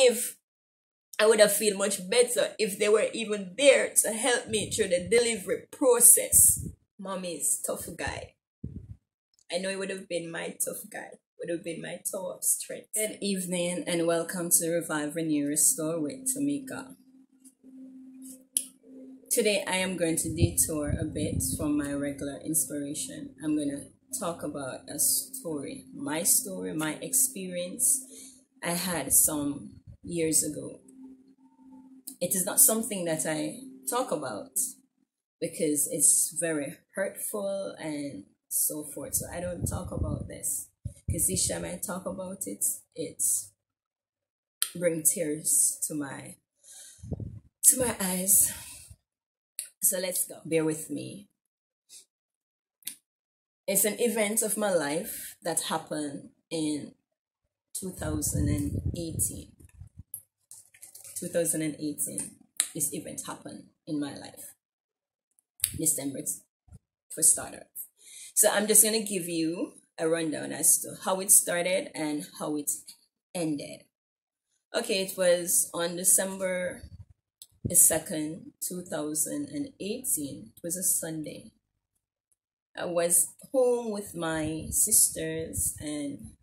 believe I would have felt much better if they were even there to help me through the delivery process. Mommy's tough guy. I know it would have been my tough guy. Would have been my tower of strength. Good evening and welcome to Revive, Renew, Restore with Tamika. Today I am going to detour a bit from my regular inspiration. I'm going to talk about a story, my experience I had some years ago. It is not something that I talk about because it's very hurtful and so forth. So I don't talk about this because each time I talk about it, it brings tears to my eyes. So let's go. Bear with me. It's an event of my life that happened in 2018. 2018, this event happened in my life. December for starters. So I'm just going to give you a rundown as to how it started and how it ended. Okay, it was on December 2nd, 2018. It was a Sunday. I was home with my sisters, and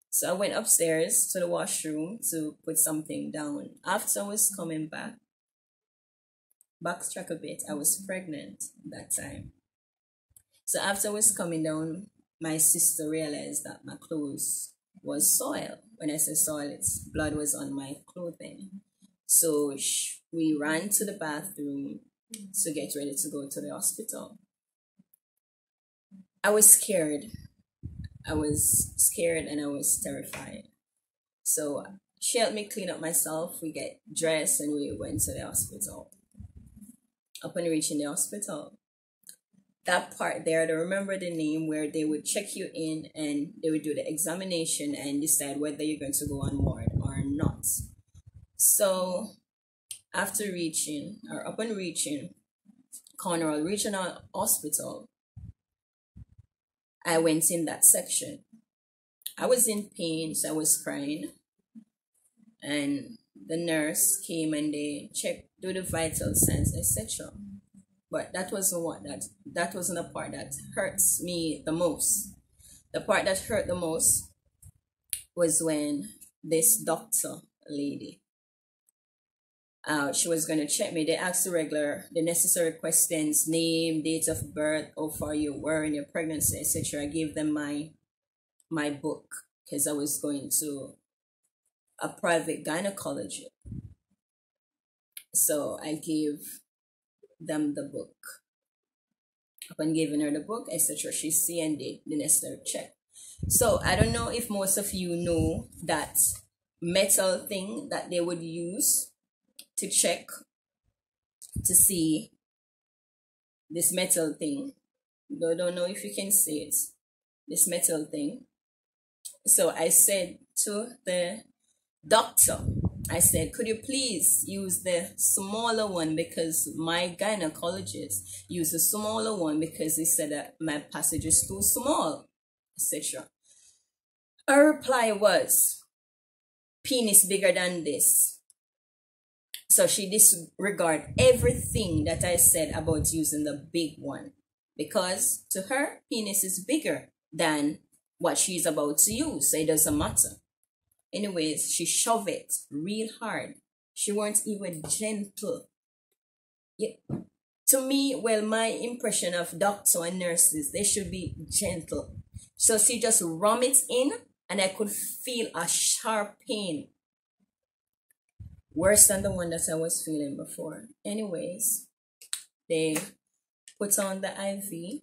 so I went upstairs to the washroom to put something down. After I was coming backtrack a bit, I was pregnant that time. So after I was coming down, my sister realized that my clothes was soiled. When I say soiled, it's blood was on my clothing. So we ran to the bathroom to get ready to go to the hospital. I was scared. I was scared and I was terrified. So she helped me clean up myself. We get dressed and we went to the hospital. Upon reaching the hospital, that part there, I don't remember the name, where they would check you in and they would do the examination and decide whether you're going to go on ward or not. So upon reaching Cornwall Regional Hospital, I went in that section. I was in pain, so I was crying. And the nurse came and they checked, do the vital signs, etc. But that wasn't the part that hurts me the most. The part that hurt the most was when this doctor lady, she was going to check me. They asked the necessary questions: name, date of birth, how far you were in your pregnancy, etc. I gave them my book because I was going to a private gynecology. So I gave them the book. Upon giving her the book, etc., she see and did the necessary check. So I don't know if most of you know that metal thing that they would use to check to see this metal thing. I don't know if you can see it. This metal thing. So I said to the doctor, I said, could you please use the smaller one, because my gynecologist used the smaller one because he said that my passage is too small, etc. Her reply was, penis bigger than this. So she disregarded everything that I said about using the big one, because to her, penis is bigger than what she's about to use, so it doesn't matter. Anyways, she shoved it real hard. She weren't even gentle. Yeah. To me, well, my impression of doctors and nurses, they should be gentle. So she just rammed it in, and I could feel a sharp pain. Worse than the one that I was feeling before. Anyways, they put on the IV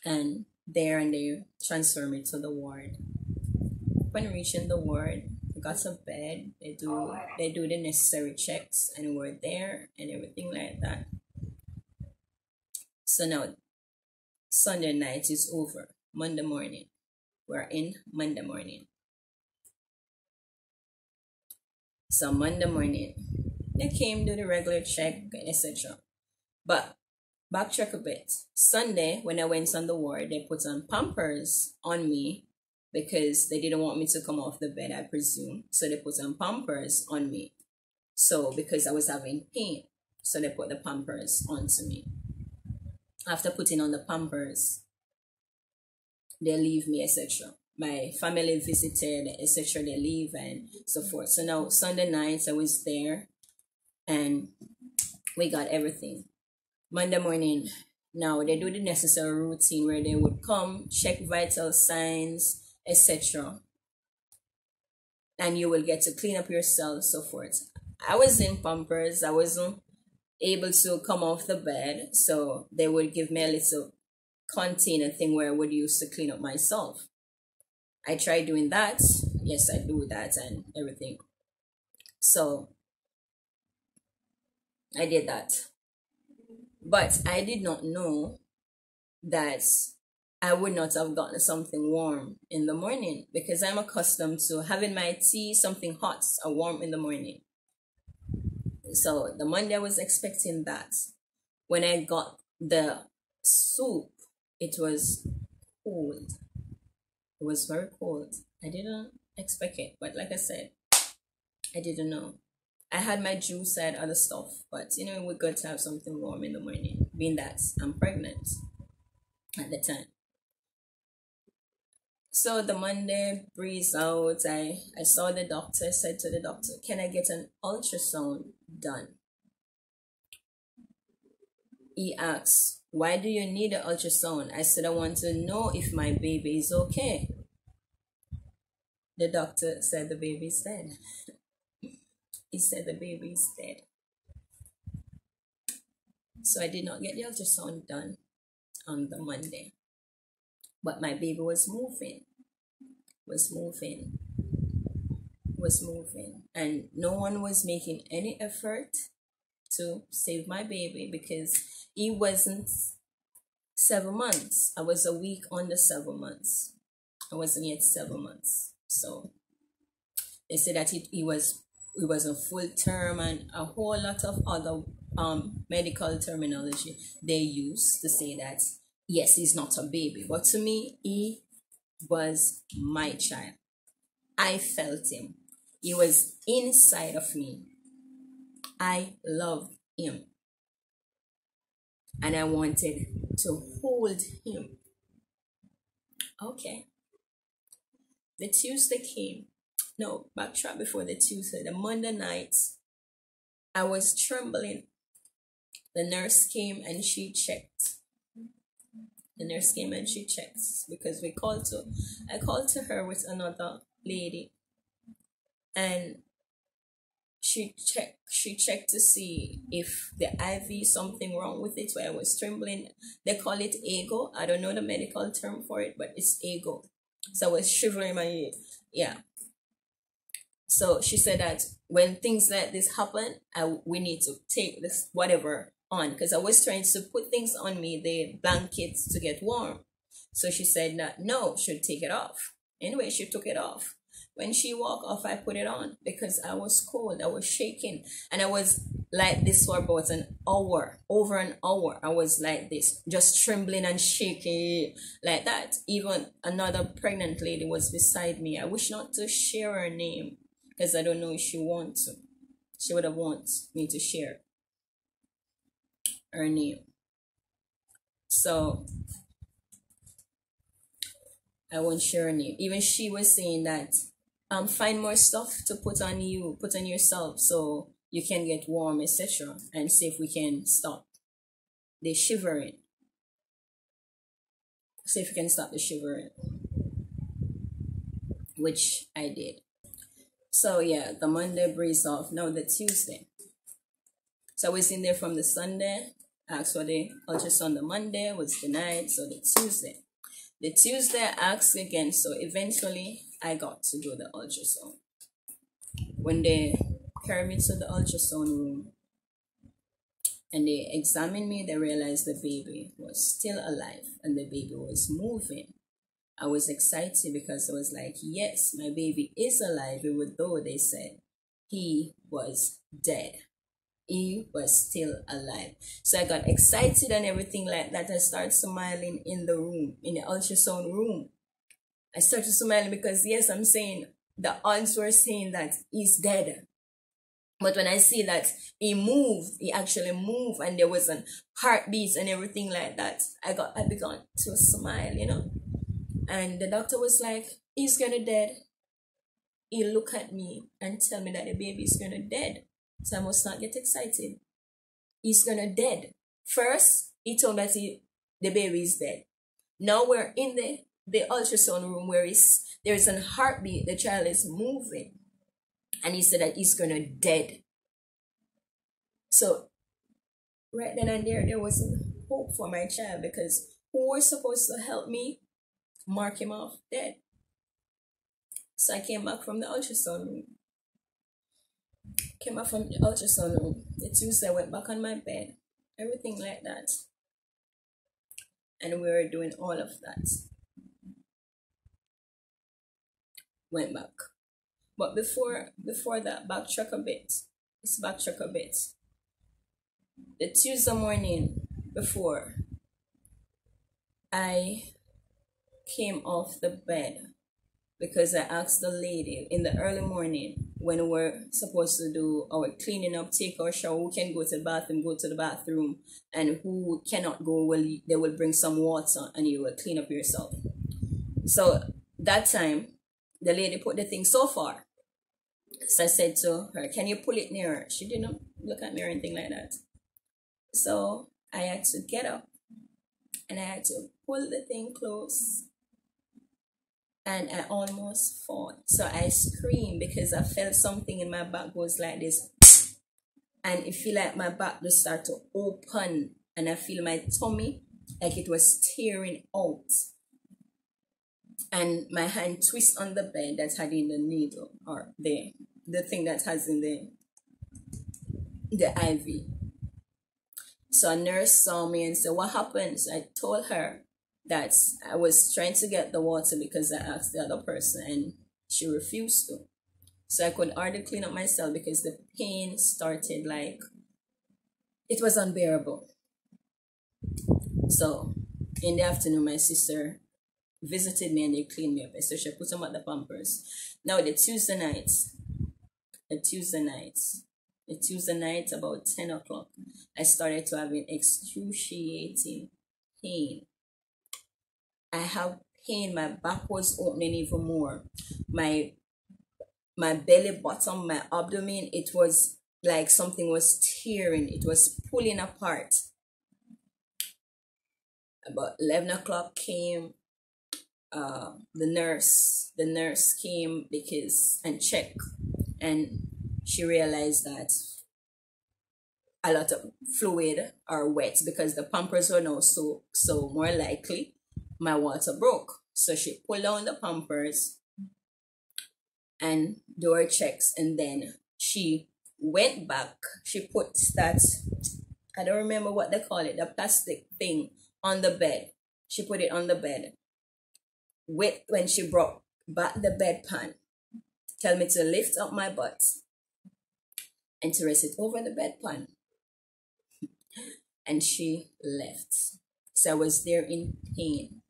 and they transfer me to the ward. When reaching the ward, I got to bed. They do the necessary checks and we're there and everything like that. So now Sunday night is over. Monday morning. We're in Monday morning. So Monday morning, they came, do the regular check, etc. But backtrack a bit. Sunday, when I went on the ward, they put on Pampers on me because they didn't want me to come off the bed, I presume. So they put some pampers on me. So because I was having pain, so they put the pampers onto me. After putting on the pampers, they leave me, etc. My family visited, etc. They leave and so forth. So now Sunday night I was there and we got everything. Monday morning, now they do the necessary routine where they would come, check vital signs, etc. And you will get to clean up yourself, so forth. I was in pampers. I wasn't able to come off the bed, so they would give me a little container thing where I would use to clean up myself. I tried doing that. Yes, I do that and everything. So I did that. But I did not know that I would not have gotten something warm in the morning, because I'm accustomed to having my tea, something hot or warm in the morning. So the Monday I was expecting that. When I got the soup, it was cold. It was very cold. I didn't expect it, but like I said, I didn't know. I had my juice, I had other stuff, but it was good to have something warm in the morning, being that I'm pregnant at the time. So the Monday breeze out, I saw the doctor, said to the doctor, can I get an ultrasound done? He asked, why do you need an ultrasound? I said, I want to know if my baby is okay. The doctor said the baby is dead. He said the baby is dead. So I did not get the ultrasound done on the Monday. But my baby was moving. And no one was making any effort to save my baby because he wasn't 7 months. I was a week under 7 months. I wasn't yet 7 months. So they said that he was a full term and a whole lot of other medical terminology they use to say that yes, he's not a baby, but to me he was my child. I felt him. He was inside of me. I loved him and I wanted to hold him. Okay, the Tuesday came. No, backtrack before the Tuesday. The Monday night, I was trembling. The nurse came and she checked. Because I called to her with another lady, and she checked to see if the IV something wrong with it where I was trembling. They call it ego. I don't know the medical term for it, but it's ego. So I was shivering my yeah. So she said that when things like this happen, we need to take this whatever on, because I was trying to put things on me, the blankets, to get warm. So she said that no, should take it off. Anyway, she took it off. When she walked off, I put it on because I was cold. I was shaking, and I was like this for about an hour, over an hour. I was like this, just trembling and shaking like that. Even another pregnant lady was beside me. I wish not to share her name, because I don't know if she wants to. She would have wanted me to share her name. So I won't share her name. Even she was saying that find more stuff to put on yourself so you can get warm, etc. And see if we can stop the shivering. See if we can stop the shivering. Which I did. So yeah, the Monday breeze off. Now the Tuesday. So I was in there from the Sunday. Asked for the ultrasound. The Monday was denied. So the Tuesday. The Tuesday I asked again. So eventually I got to do the ultrasound. When they carried me to the ultrasound room and they examined me, they realized the baby was still alive and the baby was moving. I was excited because I was like, yes, my baby is alive, even though they said he was dead. He was still alive. So I got excited and everything like that. I started smiling in the room, in the ultrasound room. I started smiling because, yes, I'm saying the odds were saying that he's dead. But when I see that he actually moved, and there was an heartbeat and everything like that, I began to smile, And the doctor was like, he's gonna dead. He look at me and tell me that the baby is gonna dead. So I must not get excited. He's gonna dead. First, he told me that the baby is dead. Now we're in the ultrasound room where there's a heartbeat, the child is moving. And he said that he's gonna dead. So right then and there was hope for my child, because who was supposed to help me mark him off dead? So I came back from the ultrasound room. The Tuesday I went back on my bed. Everything like that. And we were doing all of that. Went back. But before that, backtrack a bit. The Tuesday morning before I came off the bed, because I asked the lady in the early morning when we're supposed to do our cleaning up, take our shower, who can go to the bathroom, and who cannot go, they will bring some water and you will clean up yourself. So that time, the lady put the thing so far. So I said to her, can you pull it nearer? She didn't look at me or anything like that. So I had to get up and I had to pull the thing close. And I almost fought. So I screamed because I felt something in my back goes like this. And it feel like my back just start to open. And I feel my tummy like it was tearing out. And my hand twist on the bed that had in the needle, or the thing that has in the IV. So a nurse saw me and said, what happened? So I told her that I was trying to get the water because I asked the other person and she refused to. So I could hardly clean up myself because the pain started like, it was unbearable. So in the afternoon, my sister visited me and they cleaned me up. So she put them at the Pampers. Now the Tuesday night about 10 o'clock, I started to have an excruciating pain. I have pain. My back was opening even more. My belly bottom, my abdomen, it was like something was tearing. It was pulling apart. About 11 o'clock came. The nurse came and checked, and she realized that a lot of fluid are wet because the Pampers were now so more likely my water broke. So she pulled down the Pampers and do her checks, and then she went back. She put that, I don't remember what they call it, the plastic thing on the bed. She put it on the bed. When she brought back the bedpan, tell me to lift up my butt and to rest it over the bedpan. And she left. So I was there in pain.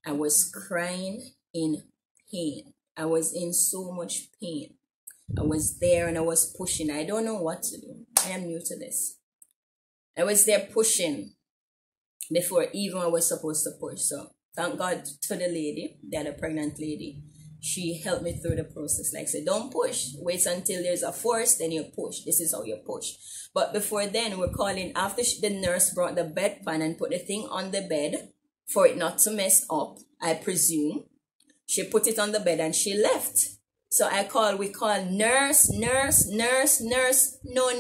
I was crying in pain. I was in so much pain. I was there and I was pushing. I don't know what to do. I am new to this. I was there pushing before even I was supposed to push. So thank God to the lady, the other pregnant lady. She helped me through the process. Like I said, don't push. Wait until there's a force, then you push. This is how you push. But before then, we're calling, after the nurse brought the bedpan and put the thing on the bed for it not to mess up, I presume. She put it on the bed and she left. So we call nurse, no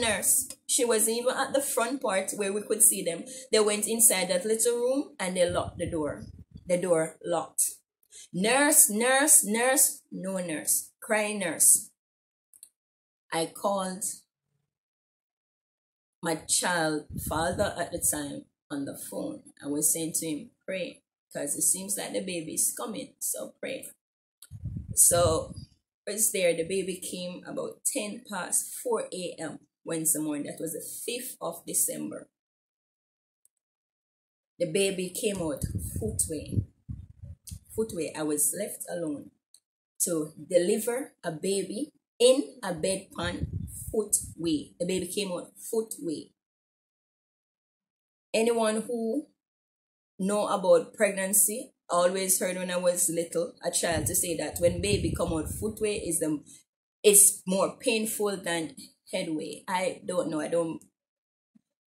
nurse. She wasn't even at the front part where we could see them. They went inside that little room and they locked the door. The door locked. Nurse, no nurse. Crying nurse. I called my child father at the time on the phone. I was saying to him, pray, because it seems like the baby is coming, so pray. So I was there. The baby came about 4 a.m. Wednesday morning. That was the 5th of December. The baby came out footway. footway. I was left alone to deliver a baby in a bedpan footway. The baby came out footway. Anyone who know about pregnancy always heard when I was little, a child, to say that when baby come out footway it's more painful than headway. I don't know,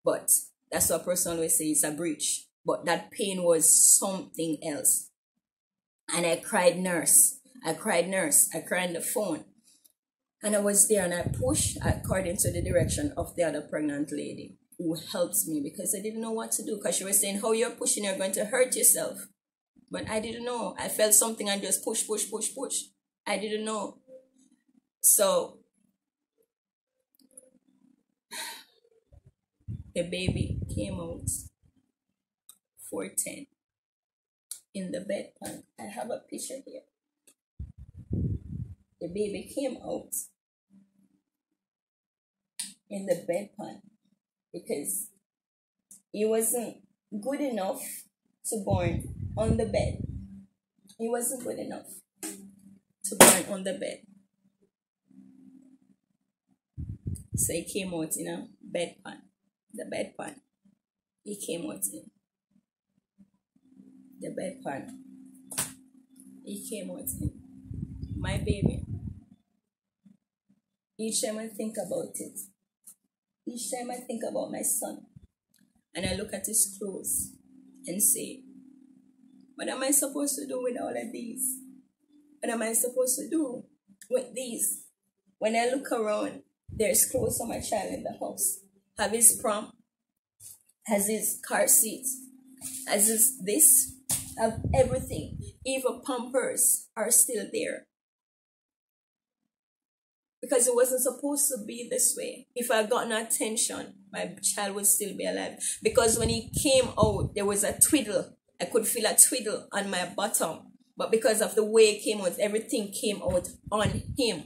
but that's what a person always say, it's a breach. But that pain was something else. And I cried nurse. I cried on the phone. And I was there and I pushed according to the direction of the other pregnant lady who helped me, because I didn't know what to do, because she was saying, how you're pushing, you're going to hurt yourself. But I didn't know. I felt something and just push. I didn't know. So the baby came out 4:10 in the bedpan. I have a picture here. The baby came out in the bedpan because he wasn't good enough to born on the bed. He wasn't good enough to born on the bed. So he came out in a bedpan. The bedpan. He came out in the bedpan. He came out in. My baby. Each time I think about it, each time I think about my son, and I look at his clothes and say, what am I supposed to do with all of these? What am I supposed to do with these? When I look around, there's clothes for my child in the house. Have his prom, has his car seats, has his this, have everything. Even Pampers are still there. Because it wasn't supposed to be this way. If I had gotten attention, my child would still be alive. Because when he came out, there was a twiddle. I could feel a twiddle on my bottom. But because of the way it came out, everything came out on him.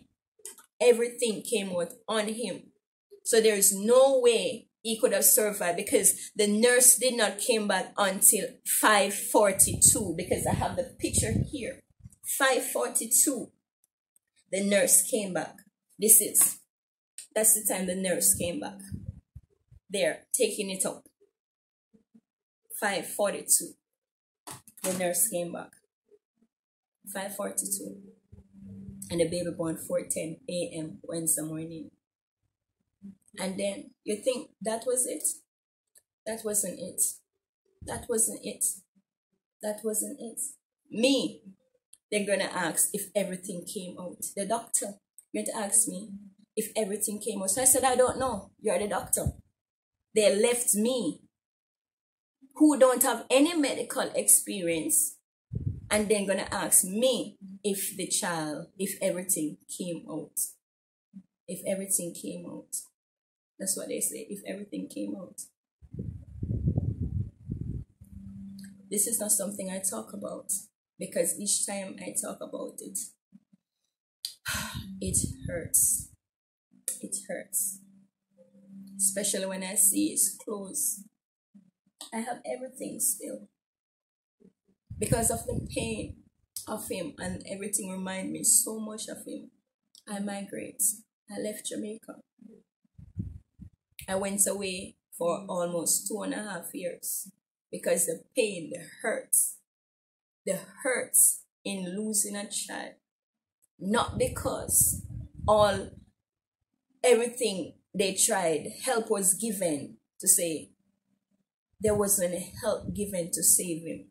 Everything came out on him. So there is no way he could have survived, because the nurse did not come back until 5:42. Because I have the picture here. 5:42. The nurse came back. That's the time the nurse came back. There, taking it up. 5:42. The nurse came back. 5:42. And the baby born 4:10 a.m. Wednesday morning. And then you think that was it? That wasn't it. That wasn't it. That wasn't it. Me, they're going to ask if everything came out. The doctor, you're going to ask me if everything came out. So I said, I don't know. You're the doctor. They left me, who don't have any medical experience, and then going to ask me if everything came out. If everything came out. That's what they say, if everything came out. This is not something I talk about, because each time I talk about it, it hurts. It hurts. Especially when I see his clothes. I have everything still. Because of the pain of him, and everything reminds me so much of him. I migrate. I left Jamaica. I went away for almost 2.5 years because the pain, the hurts in losing a child. Not because everything they tried, help was given to say, there wasn't help given to save him.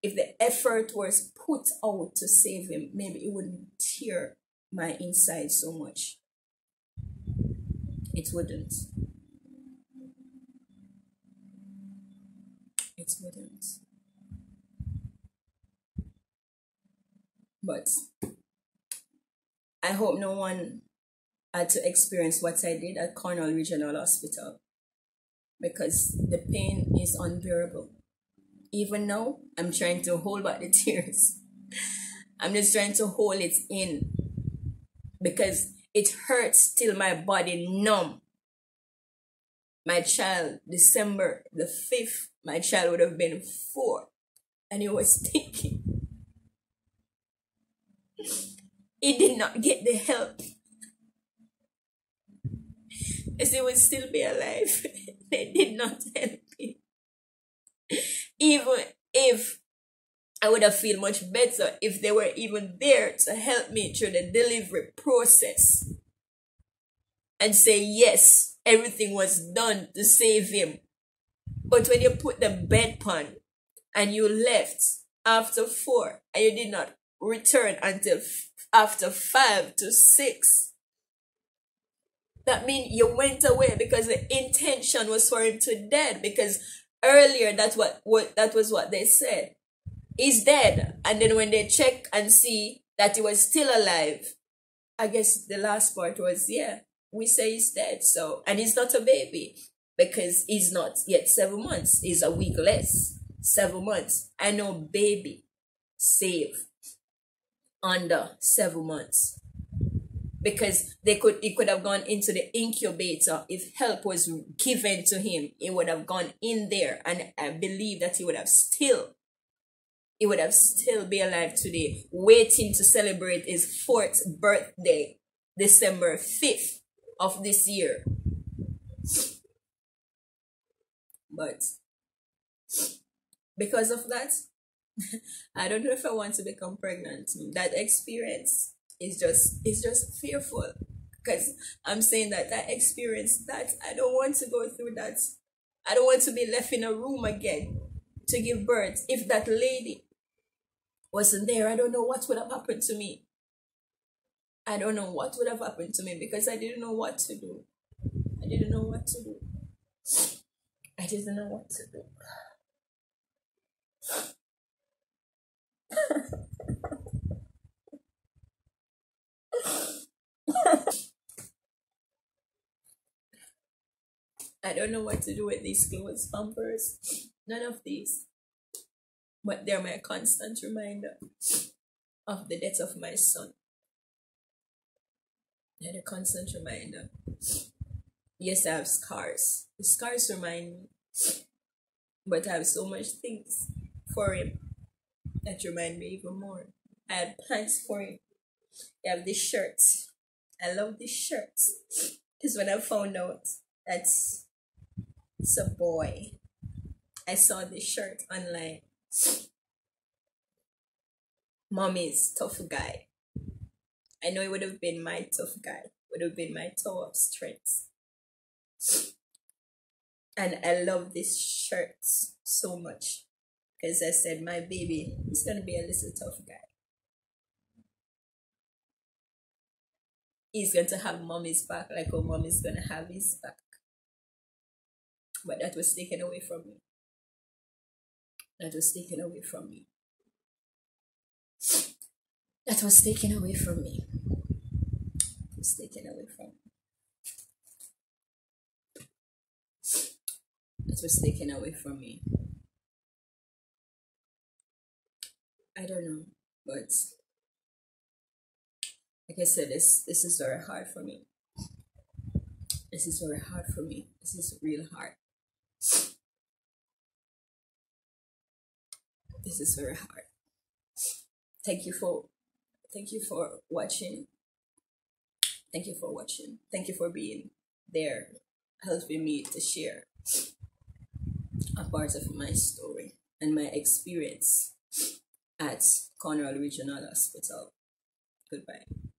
If the effort was put out to save him, maybe it wouldn't tear my inside so much. It wouldn't. It wouldn't. But I hope no one had to experience what I did at Cornwall Regional Hospital, because the pain is unbearable. Even now, I'm trying to hold back the tears. I'm just trying to hold it in, because it hurts till my body numb. My child, December the 5th, my child would have been 4. And he was thinking he did not get the help, as he would still be alive. They did not help him. Even if I would have felt much better if they were even there to help me through the delivery process and say, yes, everything was done to save him. But when you put the bedpan and you left after 4 and you did not return until after 5 to 6, that means you went away because the intention was for him to dead. Because earlier that was what they said. He's dead. And then when they check and see that he was still alive, I guess the last part was, yeah, we say he's dead. So, and he's not a baby because he's not yet 7 months. He's a week less. 7 months. I know baby save under 7 months. Because he could have gone into the incubator. If help was given to him, he would have gone in there, and I believe that he would have still be alive today, waiting to celebrate his 4th birthday, December 5th of this year. But because of that, I don't know if I want to become pregnant. That experience is just fearful, because I'm saying that experience, that I don't want to go through that. I don't want to be left in a room again to give birth. If that lady wasn't there, I don't know what would have happened to me. I don't know what would have happened to me, because I didn't know what to do. I didn't know what to do. I didn't know what to do. I don't know what to do with these clothes, pampers, none of these. But they're my constant reminder of the death of my son. They're a constant reminder. Yes, I have scars. The scars remind me. But I have so much things for him that remind me even more. I had pants for him. I have this shirt. I love this shirt. Because when I found out that it's a boy, I saw this shirt online. Mommy's tough guy. I know it would have been my tough guy. Would have been my tower of strength. And I love this shirt so much. Because I said, my baby is going to be a little tough guy. He's going to have mommy's back like how mommy's going to have his back. But that was taken away from me. That was taken away from me. That was taken away from me. It was taken away from me. It was taken away from me. I don't know, but like I said, this is very hard for me. This is very hard for me. This is real hard. This is very hard. Thank you for watching. Thank you for watching. Thank you for being there, helping me to share a part of my story and my experience at Cornwall Regional Hospital. Goodbye.